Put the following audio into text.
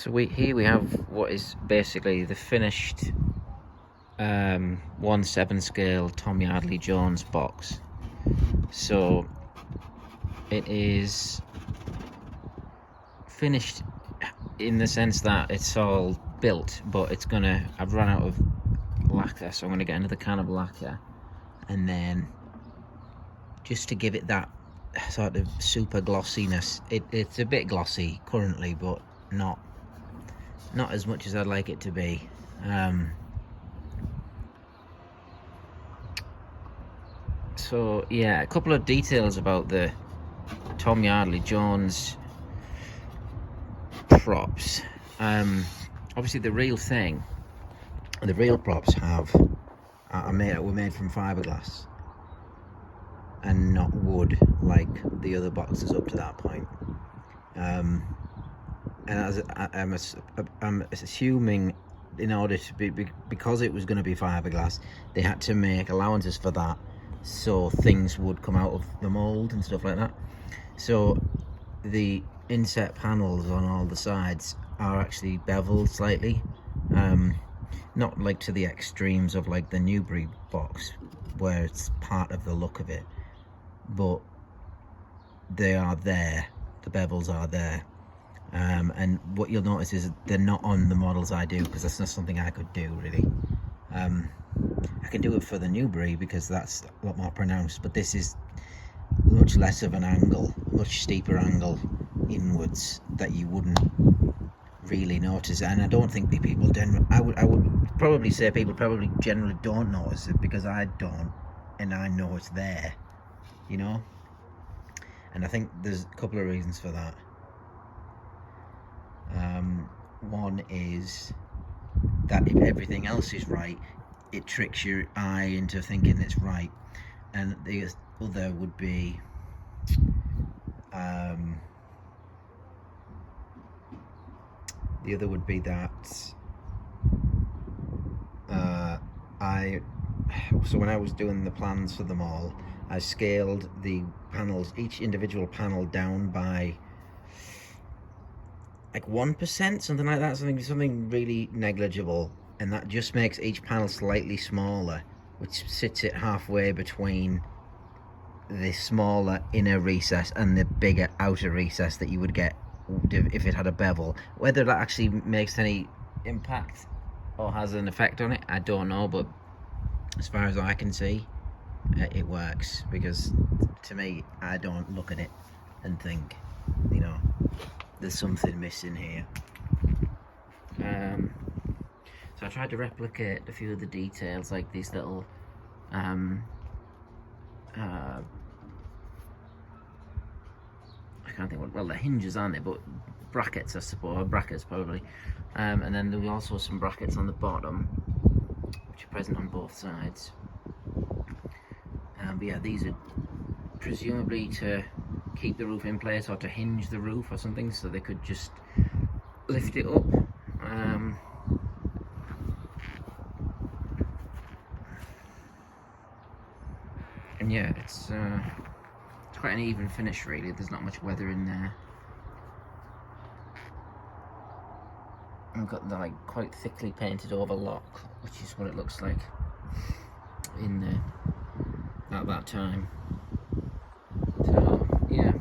So here we have what is basically the finished 1/7 scale Tom Yardley Jones box. So it is finished in the sense that it's all built, but I've run out of lacquer, so I'm gonna get another can of lacquer, and then just to give it that sort of super glossiness. It's a bit glossy currently, but not as much as I'd like it to be. So yeah, a couple of details about the Tom Yardley Jones props. Obviously the real props were made from fiberglass and not wood like the other boxes up to that point. And as I'm assuming, in order to because it was going to be fiberglass, they had to make allowances for that, so things would come out of the mold and stuff like that. So the inset panels on all the sides are actually beveled slightly, not like to the extremes of like the Newbury box where it's part of the look of it, but they are there, the bevels are there. And what you'll notice is they're not on the models I do, because that's not something I could do really. I can do it for the Newbury because that's a lot more pronounced, but this is much less of an angle, much steeper angle inwards that you wouldn't really notice. And I don't think the people generally, I would probably say people probably generally don't notice it, because I don't, and I know it's there, you know. And I think there's a couple of reasons for that. One is that if everything else is right, it tricks your eye into thinking it's right. And the other would be that so when I was doing the plans for them all, I scaled the panels, each individual panel, down by like 1%, something like that, something really negligible, and that just makes each panel slightly smaller, which sits it halfway between the smaller inner recess and the bigger outer recess that you would get if it had a bevel. Whether that actually makes any impact or has an effect on it, I don't know, but as far as I can see, it works, because to me, I don't look at it and think, you know, there's something missing here. So I tried to replicate a few of the details, like these little I can't think what, well, the hinges, aren't they, but brackets, I suppose, brackets probably. And then there were also some brackets on the bottom, which are present on both sides. But yeah, these are presumably to keep the roof in place, or to hinge the roof or something, so they could just lift it up. And yeah, it's quite an even finish really. There's not much weather in there. I've got the like quite thickly painted over lock, which is what it looks like in there at that time. So yeah.